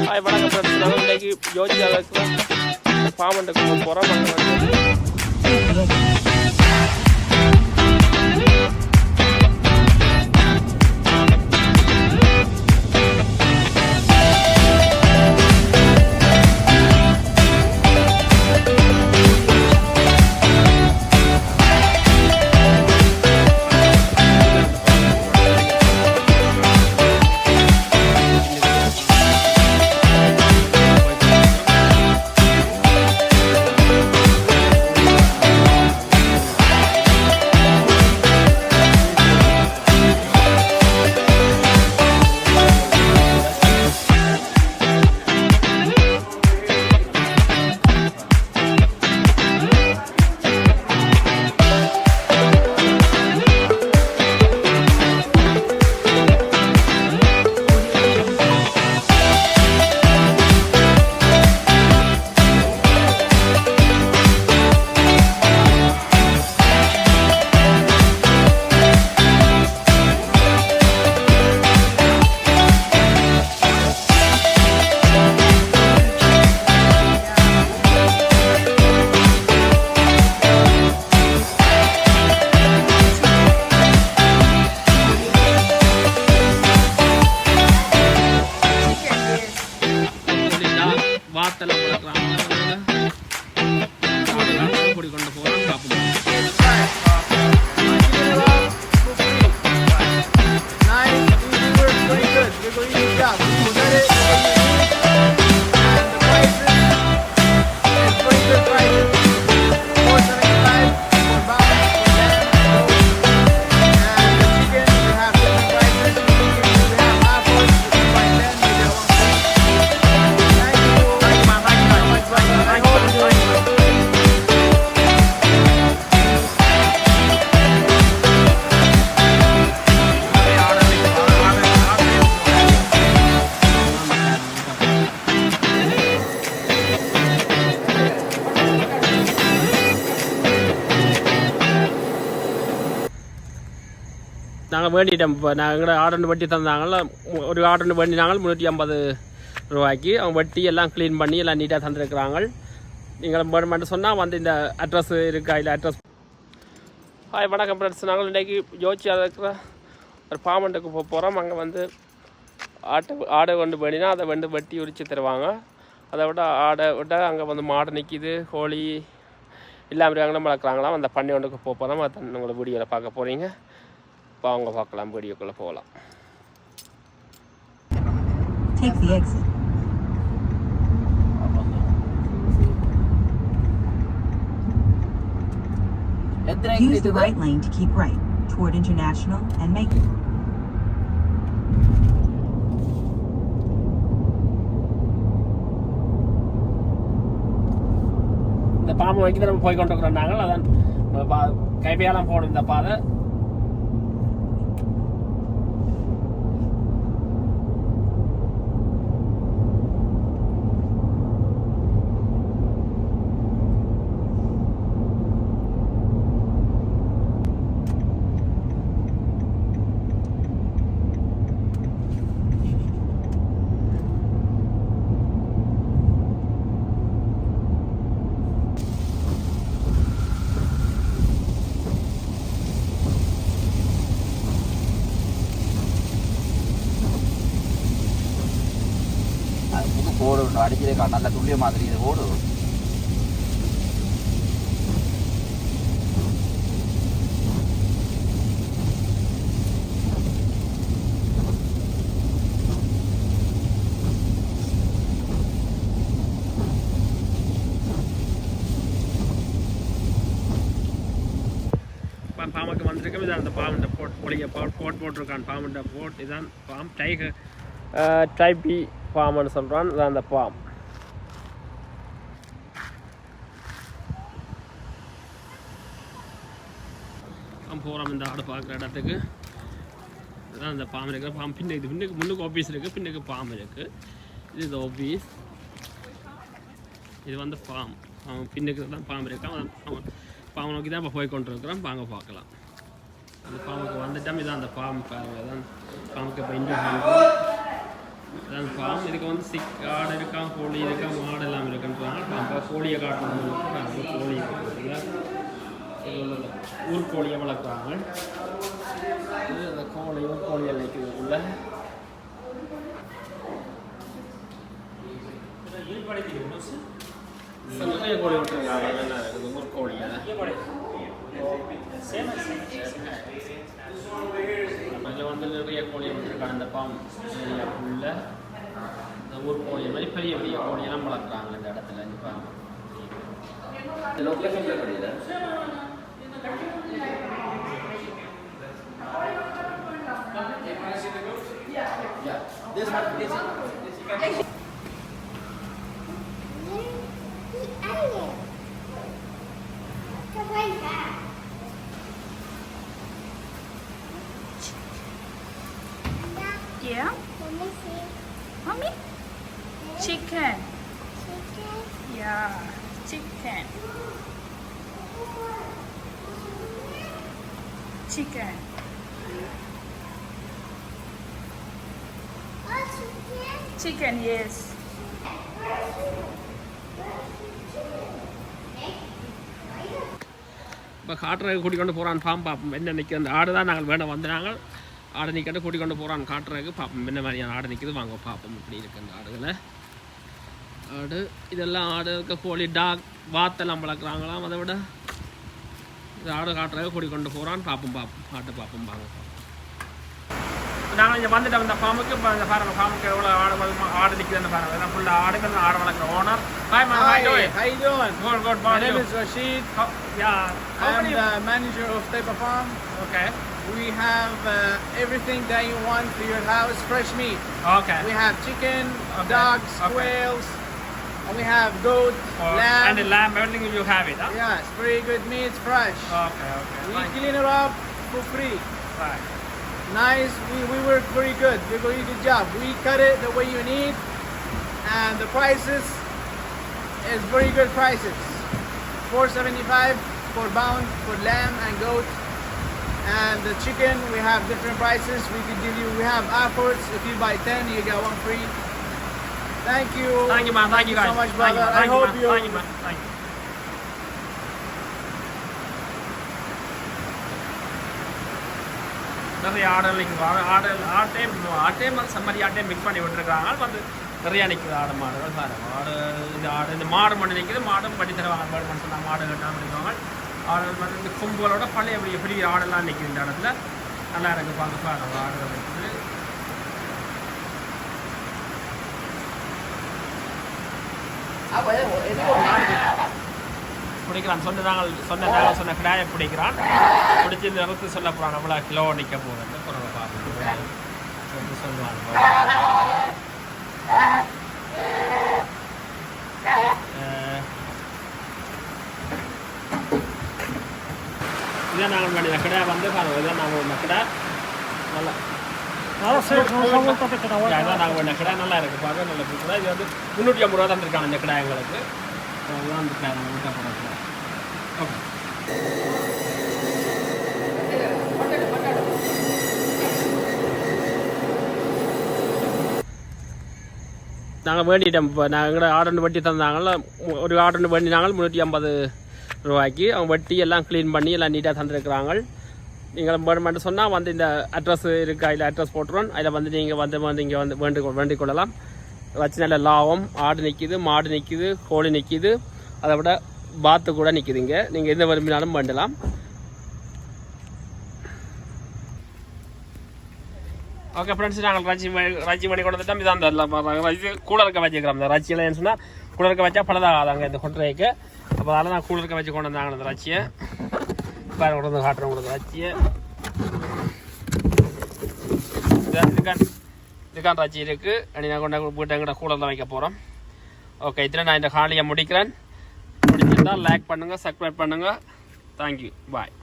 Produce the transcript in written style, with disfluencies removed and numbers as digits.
Hi வணக்கம் friends. நாங்கள் இன்றைக்கி ஜோதியாவுக்கு பாமண்டுக்கு போகிறோம். நாங்கள் வேண்டிட்டோம். இப்போ நாங்கள் ஆர்டர் வட்டி தந்தாங்கள, ஒரு ஆர்டர் வேண்டினாங்க 350 ரூபாய்க்கு. அவங்க வட்டி எல்லாம் க்ளீன் பண்ணி எல்லாம் நீட்டாக தந்துருக்குறாங்க. நீங்கள் வேணுமென்று சொன்னால் வந்து இந்த அட்ரஸ் இருக்கா, இல்லை அட்ரஸ். ஹாய் வணக்கம் ஃப்ரெண்ட்ஸ். நாங்கள் இன்றைக்கி ஜோதியாவில் இருக்கிற ஒரு பாமண்டுக்கு போகிறோம். அங்கே வந்து ஆடை கொண்டு வேண்டினா அதை வந்து வெட்டி உரித்து தருவாங்க. அதை விட ஆடை விட அங்கே வந்து மாடு நிற்கிது, கோழி இல்லாமல் இருக்காங்களும் வளர்க்குறாங்களாம். அந்த பண்ணி ஒன்றுக்கு போகிறோம். அதை உங்களை வீடியோவில் பார்க்க போகிறீங்க. வாங்க பார்க்கலாம், வீடியோக்குள்ளே போகலாம். Use the right lane to keep right toward International and make it. இந்த பாம்பு வைக்க நம்ம போய் கொண்டு இருக்கிறோம். நாங்கள் அதான் கைப்பையெல்லாம் போகணும். இந்த பாதை அடிக்கிறே நல்ல துல்லிய மாதிரி இது ஓடு. பாம்புக்கு வந்திருக்கோம். இதான் அந்த பாம்புண்ட போட் பொழிய போட்டிருக்கான். பாம்புண்ட போட் இதான் பாம் டைபி பாம்புன்னு சொல்கிறான். இதான் அந்த பாம். போகிறோம் இந்த ஆடு பார்க்குற இடத்துக்கு. இதுதான் இந்த பாம்பு இருக்கிற பாம்பு. பின்னுக்கு முன்னுக்கு ஆஃபீஸ் இருக்குது, பின்னுக்கு பாம்பு இருக்குது. இது இந்த ஆஃபீஸ். இது வந்து ஃபார்ம். அவன் பின்னுக்கு தான் பாம்பு இருக்கான். அவன் பாம்பை நோக்கி தான் இப்போ போய் கொண்டு இருக்கிறான். பாங்க பார்க்கலாம். அந்த பாம்புக்கு வந்துட்டோம். இதான் அந்த பாம்பு பாருங்க. தான் பாம்புக்கு இப்போ இன்ஜெக்ஷன் அதான் ஃபார்ம் இதுக்கு வந்து ஆடு இருக்கான், கோழி இருக்கான், மாடு எல்லாம் இருக்குன்றாங்க. அப்போ கோழியை காட்டணும், கோழி இருக்குது. இது உள்ள ஊர்கோழியை வளர்க்குறாங்க. அந்த கோழி ஊர்கோழியை வைக்கிறதுக்குள்ள நிறைய கோழி விட்டுருக்காங்க. என்ன இருக்குது ஊர்கோழியை அதில் வந்து நிறைய கோழியை விட்டுருக்காங்க. அந்த பாம் ஏரியாக்குள்ள இந்த ஊர் கோழியை மாதிரி பெரிய பெரிய கோழியெல்லாம் வளர்க்குறாங்க இந்த இடத்துல. இந்த பாருங்க Yeah? Mommy? Chicken. Yeah, chicken. Chicken. Chicken, yes. இப்போ காட்டுறதுக்கு கூட்டிக்கொண்டு போகிறான் ஃபார்ம் பார்ப்போம். என்ன நிற்கிது அந்த ஆடு தான் நாங்கள் வேணும் வந்து நாங்கள் ஆடு நிற்கிட்டு கூட்டிக்கொண்டு போகிறான் காட்டுறதுக்கு பார்ப்போம். என்ன மாதிரியான ஆடு நிற்கிது வாங்க பார்ப்போம். இப்படி இருக்குது அந்த ஆடுகளை. ஆடு இதெல்லாம் ஆடு இருக்க கோழி டாக் வாத்தெல்லாம் வளர்க்குறாங்களாம். அதை விட இந்த ஆடு காட்டுறதுக்கு கூட்டிக்கொண்டு போகிறான் பார்ப்போம். ஆட்டு பார்ப்போம் வாங்க. நாங்கள் இங்கே வந்துட்டோம் இந்த ஃபார்முக்கு. இப்போ இந்த பாருங்கள் ஃபார்முக்கு எவ்வளோ ஆடு நிற்குதுன்னு பாருங்கள். ஏன்னா ஃபுல்லாக ஆடுகள் ஆடு வளர்க்குற owner. Hi man, how you doing? How you doing? Good. My name is Rashid. Yeah. I'm the manager of Taipa Farm. Okay. We have everything that you want for your house, fresh meat. Okay. We have chicken, Okay. dogs, Okay. quails, and we have goat, lamb. And the lamb, everything you have it, huh? Yeah, it's very good meat, it's fresh. Okay. We Fine. clean it up for free. Right. Nice, we work very good. We do a good job. We cut it the way you need, and the prices is very good prices. $4.75 per pound for lamb and goat. And the chicken, we have different prices. We have offers. If you buy 10, you get one free. Thank you. Thank you, man. Thank you, guys. so much, brother. Thank you, I hope man. you. Thank you, man. Thank you. நிறைய ஆடுகள் நிற்குது. ஆட்டையும் செம்மறி ஆட்டையும் mix பண்ணி விட்டுருக்காங்க. வந்து நிறையா நிற்குது ஆடு மாடுகள் பாருங்க. ஆடு இந்த மாடு மண்ணு நிற்குது. மாடும் பண்ணி தருவாங்க. மாடு மண் சொன்னால் மாடு கட்டாமல் பண்ணிடுவாங்க. ஆடுகள் வந்து இந்த கொம்புகளோட பழைய பெரிய ஆடெல்லாம் நிற்குது இந்த இடத்துல. நல்லா இருக்குது பார்க்க பாருங்க. ஆடுகள் நிற்குது. பிடிக்கிறான் சொன்ன கிடாயை பிடிக்கிறான். பிடிச்சி இந்த இடத்து சொல்ல போகிறான். நம்மளா கிலோ நிற்க போகுதுன்னு பிறகு பார்க்கணும் சொல்லுவாங்க. இதான் நாங்கள் வேண்டிய கடை வந்து பாருங்கள். இதான் நாங்கள் ஒன்று கடை நல்லா இதான் நாங்கள் ஒன்று கடை நல்லா இருக்குது பார்க்க நல்ல கடை. இது வந்து 350 ரூபா தந்துருக்காங்க இந்த கடை எங்களுக்கு. அதுதான் அந்த கடை நாங்கள் வீட்டை போடுறோம். ஓகே. நாங்கள் வேண்டிட்டோம். இப்போ நாங்கள் ஆர்டர் வட்டி தந்தாங்கள ஒரு ஆர்டர் வேண்டி நாங்கள் 350 ரூபாய்க்கு அவங்க வட்டி எல்லாம் க்ளீன் பண்ணி எல்லாம் நீட்டாக தந்துருக்குறாங்க. நீங்கள் வேணுமென்று சொன்னால் வந்து இந்த அட்ரஸ் இருக்குது. அதில் அட்ரஸ் போட்டுருவோம். அதில் வந்து நீங்கள் வந்து இங்கே வந்து வேண்டிக் கொள்ளலாம். வச்சு நல்ல லாபம். ஆடு நிற்கிது, மாடு நிற்கிது, கோழி நிற்கிது. அதை விட பாத்து கூட நிற்கிதுங்க. நீங்கள் எந்த விரும்பினாலும் வேண்டலாம். ஓகே ஃப்ரெண்ட்ஸ், நாங்கள் ரஜி பண்ணி கொண்டு வந்துட்டோம். இதான் அந்த ரஜி கூலருக்க வச்சுக்கிறோம். இந்த ரச்சியில் ஏன்னு சொன்னால் கூலருக்க வச்சா பலதாகாதாங்க இந்த கொட்டுறைக்கு. அப்போ அதெல்லாம் நான் கூலருக்க வச்சு கொண்டு வந்தாங்க அந்த ரச்சியை. இப்போ கொண்டு வந்து காட்டுறோம் உங்களுக்கு ரச்சியை. இதுக்கான ரச்சி இருக்குது. அப்படி நான் கொண்டு போய்ட்டு எங்கிட்ட கூலரில் வைக்க போகிறோம். ஓகே, இதில் நான் இந்த காலியை முடிக்கிறேன். பிடிச்சிருந்தால் லைக் பண்ணுங்கள், சப்ஸ்கிரைப் பண்ணுங்கள். தேங்க்யூ, பாய்.